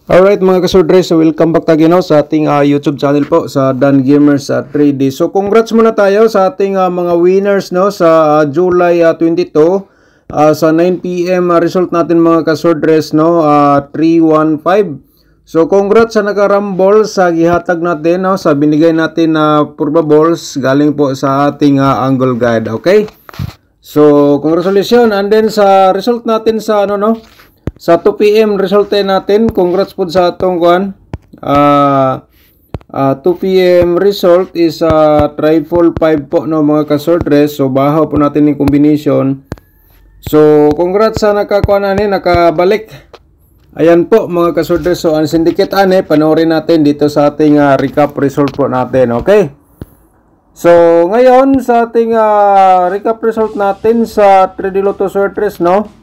Alright mga kasurdre, so welcome back tayo sa ating YouTube channel po sa Dan Gamers 3D. So congrats muna tayo sa ating mga winners no sa July 22 sa 9 PM result natin mga kasurdres no 315. So congrats sa nakarambol sa gihatag natin no sa binigay natin na probables galing po sa ating angle guide. Okay? So congratulations, and then sa result natin sa sa 2 PM result natin, congrats po sa atong 2 PM result is triple 5 po no mga kasordres. So bahaw po natin yung combination. So congrats sa nakakuha na nakabalik. Ayan po mga kasordres. So ang syndicate panoorin natin dito sa ating recap result po natin. Okay? So ngayon sa ating recap result natin sa 3D Lotto Sortress no.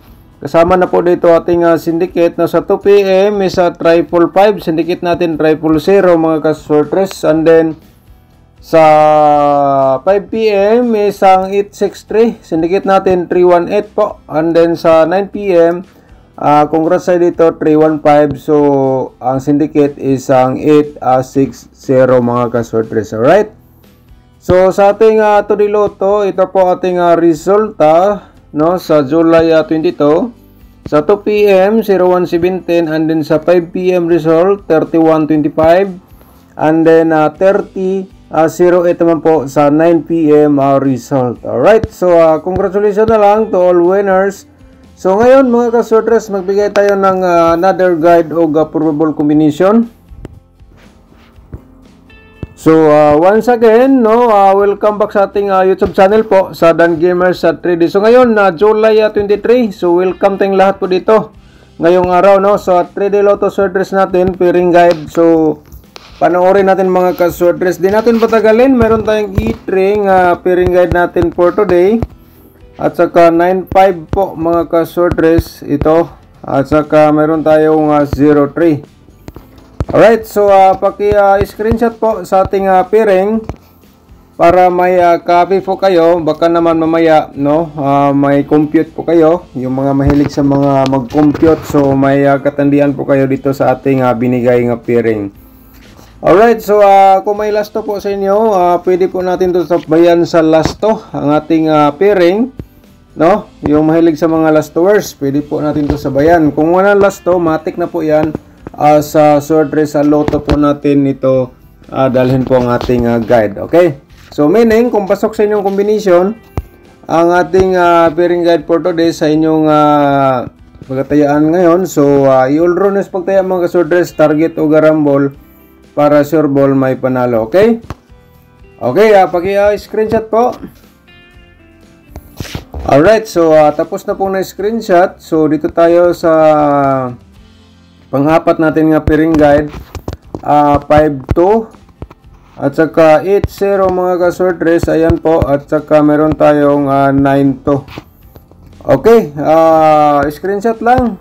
Kasama na po dito ating syndicate na sa 2 PM is triple 5, syndicate natin triple 0 mga kasortress, and then sa 5 PM is ang 863, syndicate natin 318 po, and then sa 9 PM congrats sa dito 315, so ang syndicate is ang 860 mga kasortress. Alright, so sa ating 2D Lotto, ito po ating resulta no sa July 22 sa 2 PM 0117, and then sa 5 PM result 3125, and then 3008 naman po sa 9 PM result. Alright, so congratulations na lang to all winners. So ngayon mga kasordres, magbigay tayo ng another guide o probable combination. So once again no, welcome back sa ating YouTube channel po sa Dan Gamers 3D. So ngayon July 23, so welcome tayong lahat po dito ngayong araw no. So 3D Lotto Sortress natin, pairing guide. So panoorin natin mga kasordres, di natin patagalin. Meron tayong e-string pairing guide natin for today, at saka 95 po mga kasordres ito, at saka meron tayong 03. Alright, so paki-screenshot po sa ating pairing para may copy po kayo. Baka naman mamaya no, may compute po kayo, yung mga mahilig sa mga mag-compute, so may katandian po kayo dito sa ating binigay nga pairing. Alright, so kung may lasto po sa inyo, pwede po natin to sabayan sa lasto ang ating pairing no. Yung mahilig sa mga lastowers, pwede po natin to sabayan. Kung walang lasto, matik na po yan. Sa Sortress sa Lotto po natin ito dalhin po ang ating guide. Okay, so meaning kung pasok sa inyong combination ang ating pairing guide for today sa inyong pagkatayaan ngayon, so i-all runners pagtaya mga Sortress, target o garambol para sure ball may panalo. Okay, okay, paki-screenshot po. Alright, so tapos na po na screenshot. So dito tayo sa pang-apat natin nga pairing guide, 5-2 at saka 8-0 mga kasortress. Ayan po, at saka meron tayong 9-2. Okay, screenshot lang.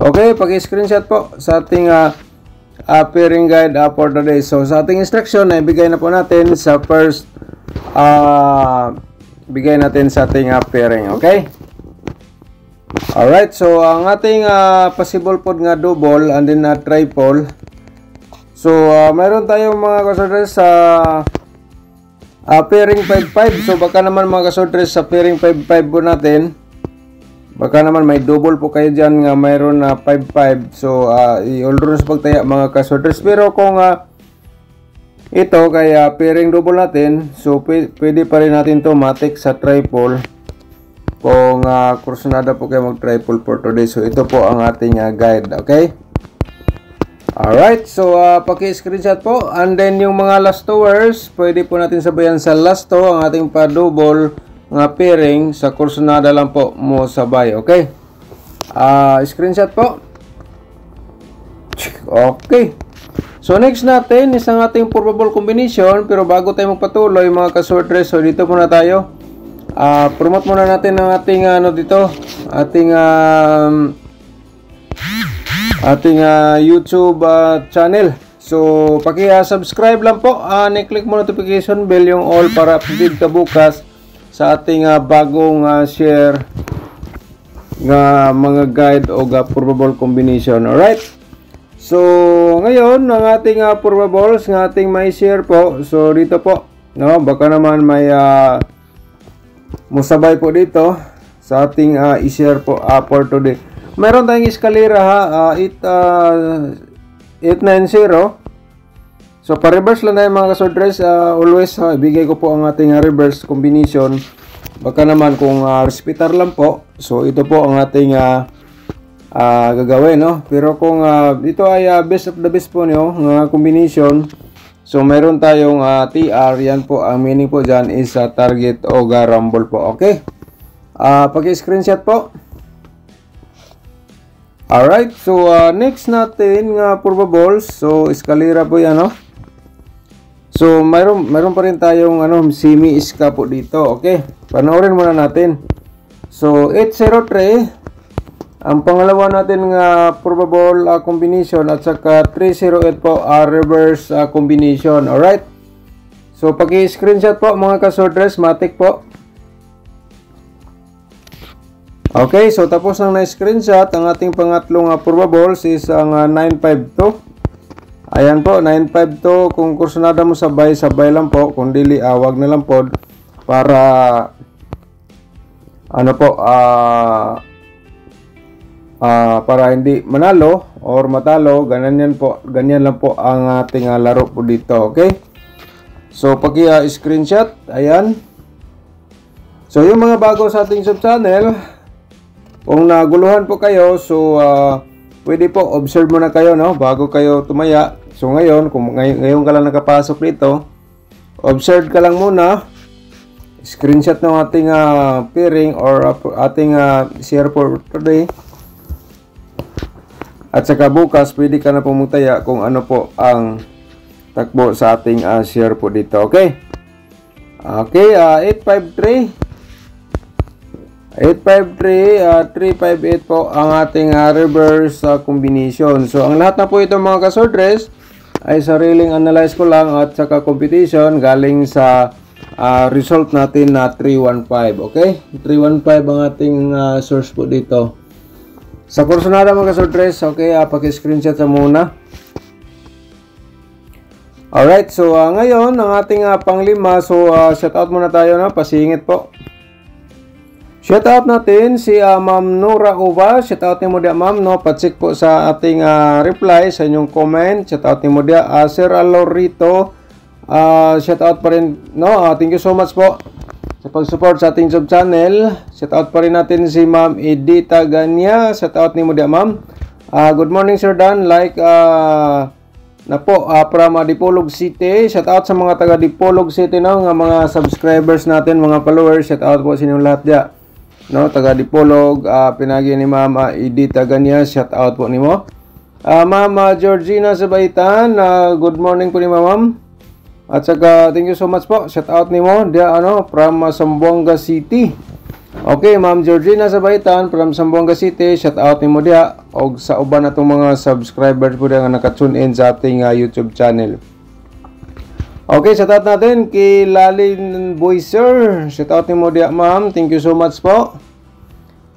Okay, pag-screenshot po sa ating pairing guide for today. So sa ating instruction na ibigay na po natin sa first bigay natin sa ating pairing. Okay. Alright, so ang ating possible po nga double and then triple. So mayroon tayong mga kasordres sa pairing 5-5. So baka naman mga kasordres sa pairing 5-5 po natin, baka naman may double po kayo dyan nga mayroon na 5-5. So i-all runs pagtaya mga kasordres. Pero kung ito kaya pairing double natin, so pwede pa rin natin to matik sa triple kung kursunada po kayo mag-triple for today. So ito po ang ating guide. Okay, alright, so paki-screenshot po, and then yung mga lastowers pwede po natin sabayan sa lasto ang ating pa-double nga pairing, sa kursunada lang po mo sabay. Okay, screenshot po. Okay, so next natin is ang ating probable combination. Pero bago tayo magpatuloy mga kasortress, so dito muna tayo. Promote muna natin ang ating dito, ating YouTube channel. So paki-subscribe lang po, ni-click mo notification bell yung all para update ka bukas sa ating bagong share nga mga guide o probable combination. Alright, So, ngayon, ang ating probables, ng ating may share po. So, dito po, no, baka naman may musabay po dito sa ating i-share po for today. Meron tayong eskalera ha, 890. So, pa-reverse lang tayo mga kasordres. Always, ibigay ko po ang ating reverse combination. Baka naman kung respitar lang po. So, ito po ang ating gagawin, no? Pero kung ito ay best of the best po nyo, combination. So, mayroon tayong TR. Yan po, ang meaning po dyan is target o rumble po. Okay? Pag-screenshot po. Alright, so next natin probables. So, eskalera po yan, no? So, mayroon pa rin tayong semi-iska po dito. Okay, panoorin muna natin. So, 803. Ang pangalawa natin probable combination at saka 308 po reverse combination. Alright. So, pag-i-screenshot po mga kasordres, matik po. Okay, so tapos nang na-screenshot, ang ating pangatlong probables is ang 952. Ayan po, 952. Kung kursunada mo sabay lang po. Kung dili, wag na lang po. Para, para hindi manalo or matalo. Ganyan lang po ang ating laro po dito. Okay? So, pag-screenshot, ayan. So, yung mga bago sa ating sub-channel, kung naguluhan po kayo, so, pwede po, observe muna kayo, no? Bago kayo tumaya. So, ngayon, kung ngayon ka lang nakapasok dito, observe ka lang muna. Screenshot ng ating pairing or ating share for today. At saka bukas, pwede ka na pumutaya kung ano po ang takbo sa ating share po dito. Okay? Okay, 853. 358 po ang ating reverse combination. So, ang lahat na po ito mga kasordres ay sariling analyze ko lang at saka competition galing sa result natin na 315. Okay? 315 ang ating source po dito. Sa kursunada mga kasordres, okay, paki-screenshot sa muna. Alright, so ngayon, ang ating panglima, so shout out muna tayo na, pasingit po. Shout out natin si Ma'am Nora Uva. Shout out ni mo dia ma'am, no? Patsik po sa ating reply sa inyong comment. Shout out ni mo dia Sir Alorito. Shout out pa rin, no? Thank you so much po sa pag-support sa ating sub channel. Shout out pa rin natin si Ma'am Edita Ganya. Shout out ni mo dia ma'am. Good morning Sir Dan. Like na po from Dipolog City. Shout out sa mga taga Dipolog City, no? Nga mga subscribers natin, mga followers. Shout out po sa inyong lahat dia. No, taga Dipolog, pinagi ni Ma'am Edita Ganya, shout out po nimo. Ma'am Georgina Sabaitan, good morning po ni Ma'am. At saka thank you so much po, shout out nimo dia from Zamboanga City. Okay, Ma'am Georgina Sabaitan from Zamboanga City, shout out nimo dia og sa uban natong mga subscribers po dia nga naka-tune in sa ating YouTube channel. Okay, shout out natin kay Lalin Boyser. Shout out ni mo dia, ma'am. Thank you so much po.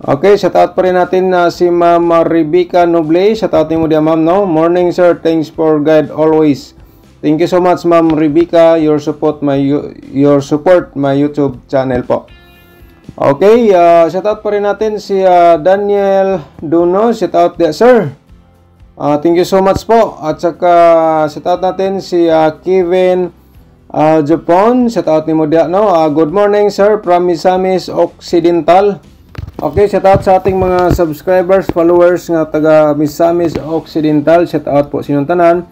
Okay, shout out pa rin natin si Ma'am Rebecca Noble. Shout out ni mo dia, ma'am, no? Morning, sir. Thanks for guide always. Thank you so much, Ma'am Rebecca. Your support my YouTube channel po. Okay, shout out pa rin natin si Daniel Duno. Shout out dia, sir. Thank you so much po. At saka shout out natin si Kevin Japan, shout out ni mo dia, no? Good morning sir from Misamis Occidental. Okay, shout out sa ating mga subscribers, followers nga taga Misamis Occidental. Shout out po sinyong tanan.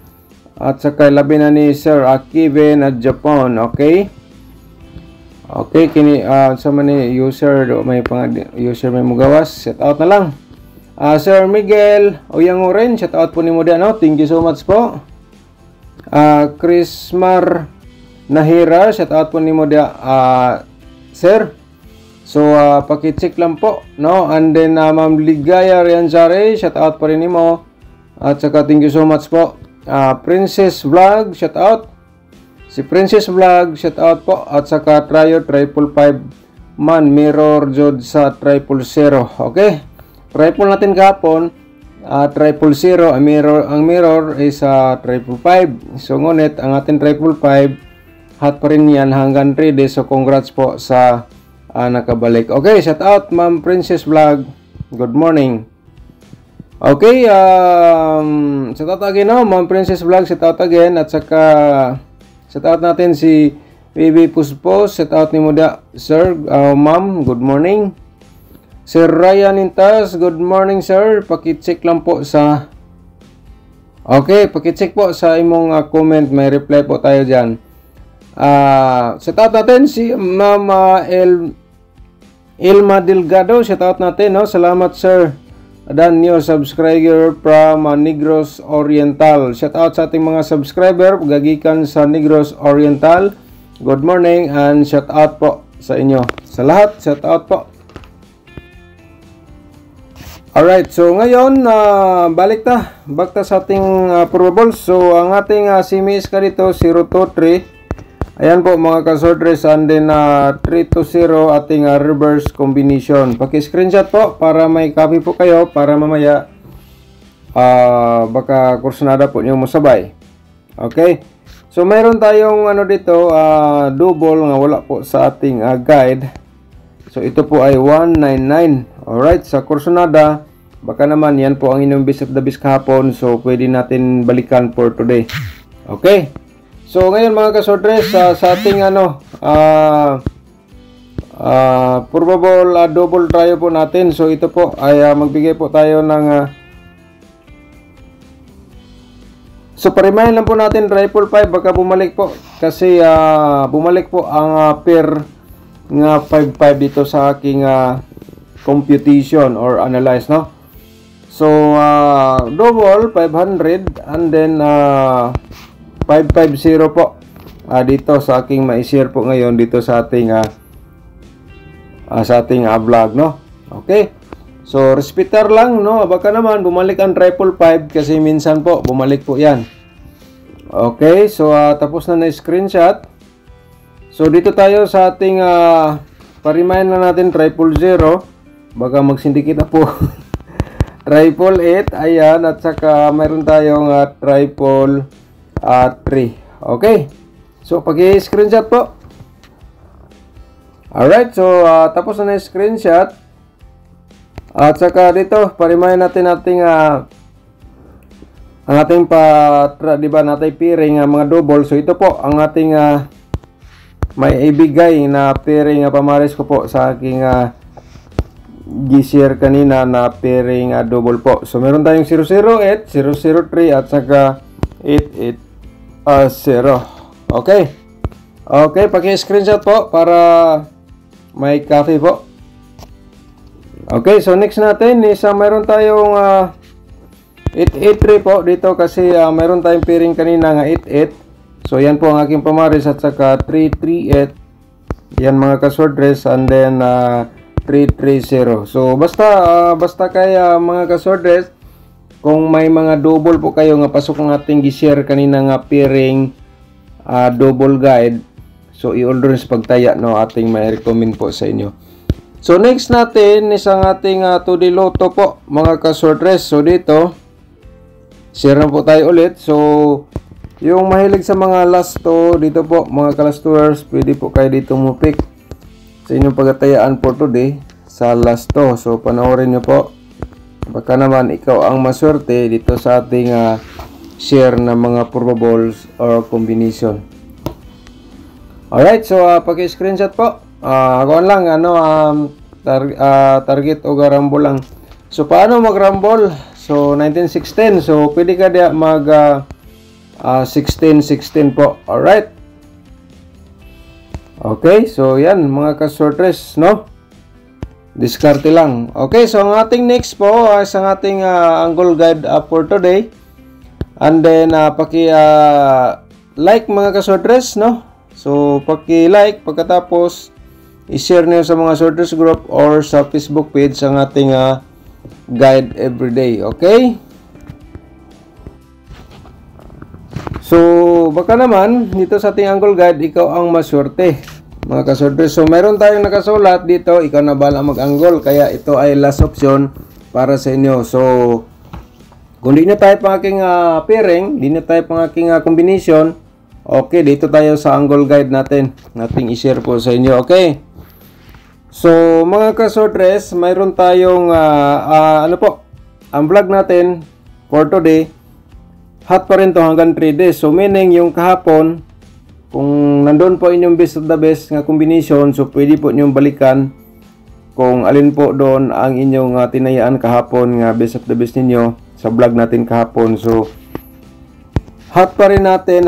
At saka labi na ni Sir Kevin at Japan. Okay? Okay, kini sa mani user may user may mugawas. Shout out na lang. Sir Miguel Oyanguren, shout out po ni mo dia, no? Thank you so much po. Chrismar Nahira, shout out po ni mo dia, sir. So, paki-check lang po, no? And then, Ma'am Ligaya Rianzare, shout out pa rin ni mo. At saka, thank you so much po. Princess Vlog, shout out. Si Princess Vlog, shout out po. At saka, Tryo 555 man, Mirror Jod sa 000. Okay? Triple natin kahapon. triple zero. Ang mirror is triple 5. So ngunit ang ating triple 5 hot pa rin yan hanggang 3 days. So congrats po sa nakabalik. Okay, shout out Ma'am Princess Vlog. Good morning. Okay, shout out again, no? Ma'am Princess Vlog, shout out again. At saka shout out natin si Baby Puspos. Shout out ni Muda Sir, Ma'am, good morning. Sir Ryan Intas, good morning sir. Paki-check lang po sa paki-check po sa imong comment, may reply po tayo diyan. Shout out natin si Ma'am Ilma Delgado, shout out natin, no? Salamat sir. Dan new subscriber from Negros Oriental. Shout out sa ating mga subscriber gagikan sa Negros Oriental. Good morning and shout out po sa inyo. Sa lahat, shout out po. Alright, so ngayon back ta sa ating probables. So ang ating simis ka dito 023. Ayan po mga kasordres, and then 3-0 ating reverse combination. Paki-screenshot po para may copy po kayo para mamaya baka kursunada po niyo masabay. Okay? So mayroon tayong dito, double nga wala po sa ating guide. So ito po ay 199. Alright, sa kursunada baka naman yan po ang inyong best of the best kahapon. So pwede natin balikan for today. Okay? So ngayon mga kasordres, sa ating probable double tayo po natin. So ito po ay magbigay po tayo ng so parimahin lang po natin triple 5, baka bumalik po kasi bumalik po ang pair nga 5-5 dito sa aking computation or analyze, no? So double 500 and then 550 po dito sa aking mai-share po ngayon dito sa ating vlog, no? Okay, so respetar lang, no? Baka naman bumalik ang triple 5 kasi minsan po bumalik po yan. Okay, so tapos na screenshot. So dito tayo sa ating parimahin lang natin triple 0, baka magsindikit na po. Triple 8, ayan, at saka mayroon tayong triple 3. Okay. So pag-i-screenshot po. Alright, so tapos na screenshot. At saka dito, parimahin natin ating ang ating di ba natin pairing mga double. So ito po ang ating may ibigay na pairing pamaris ko po sa aking gi-share kanina na pairing double po. So meron tayong 008, 003 at saka 88 0. Okay. Okay, paki-screenshot po para may copy po. Okay, so next natin is mayroon tayong 883 po dito kasi mayroon tayong pairing kanina nga 88. So yan po ang aking pamaris at saka 338. Yan mga kasordres, and then 330. So basta kaya mga kasordres, kung may mga double po kayo nga pasok ng ating gi-share kanina nga pairing double guide, so i-order sa pagtaya, no, ating may recommend po sa inyo. So next natin is ang ating 2D Lotto po mga kasordres. So dito share na po tayo ulit. So yung mahilig sa mga last to dito po mga kalasters, pwede po kayo dito mupik sa inyong pagtayaan for today sa last to. So panoorin nyo po. Baka naman ikaw ang maswerte dito sa ating share ng mga probables or combination. Alright, so paki-screenshot po. Gawin lang target o garambol lang. So paano mag-rumble? So 1916. So pwede ka dia mag 16 po. Alright. Okay, so yan mga kasortres, no? Diskarte lang. Okay, so ang ating next po is ang ating angle guide for today. And then like mga kasortres, no? So paki-like pagkatapos i-share niyo sa mga sorters group or sa Facebook page ang ating guide everyday. Okay? So baka naman dito sa ating angle guide ikaw ang maswerte mga kasortres. So mayroon tayong nakasulat dito, ikaw na bahala mag-angle, kaya ito ay last option para sa inyo. So Kung di na tayo pang aking pairing, di na tayo pang aking combination, okay, dito tayo sa angle guide natin. Nating i-share po sa inyo, okay? So, mga ka-sortress, mayroon tayong, ano po, ang vlog natin for today, hot pa rin to hanggang 3 days. So, meaning yung kahapon, kung nandun po inyong best of the best nga combination, so pwede po inyong balikan kung alin po doon ang inyong tinayaan kahapon nga best of the best ninyo sa vlog natin kahapon. So, hot pa rin natin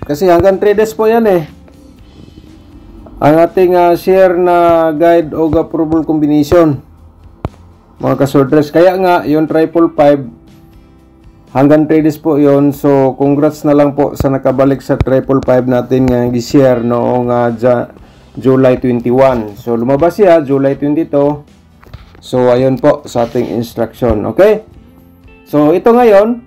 kasi hanggang 3 days po yan eh. Ang ating share na guide o approval combination, mga ka-sortress. Kaya nga, yung 555, hanggang 3 days po yon. So, congrats na lang po sa nakabalik sa 555 natin nga i-share noong July 21. So, lumabas siya, July 22. So, ayun po sa ating instruction. Okay? So, ito ngayon,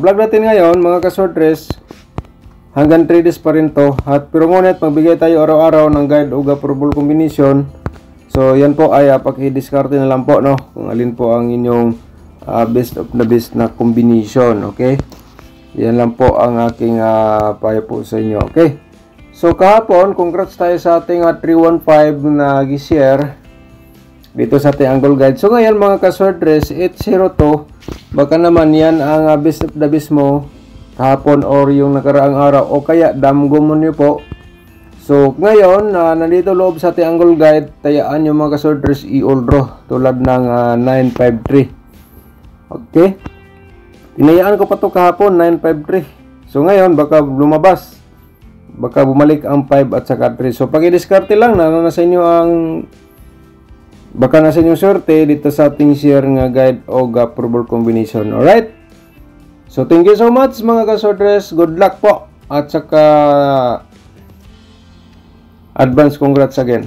vlog natin ngayon, mga ka-sortress, hanggang 3 days pa rin to. Pero ngunit, magbigay tayo araw-araw ng guide o approval combination. So, yan po ay paki-discard na lang po, no? Kung alin po ang inyong best of the best na combination, okay? Yan lang po ang aking payo po sa inyo, okay? So, kahapon, congrats tayo sa ating 315 na gi-share dito sa ating angle guide. So, ngayon mga ka-sortress, 802, baka naman yan ang best of the best mo kahapon or yung nakaraang araw o kaya damgo mo niyo po. So, ngayon, nandito loob sa ating angle guide, tayaan yung mga ka-sortress i-all draw tulad ng 953. Okay? Tinayaan ko pa to kahapon, 953. So, ngayon, baka lumabas. Baka bumalik ang 5 at saka 3. So, pag-i-discarte lang na nasa inyo ang baka nasa inyong sorte dito sa ating share nga guide o approval combination. Alright? So, thank you so much mga ka-sortress. Good luck po. At saka advance congrats again.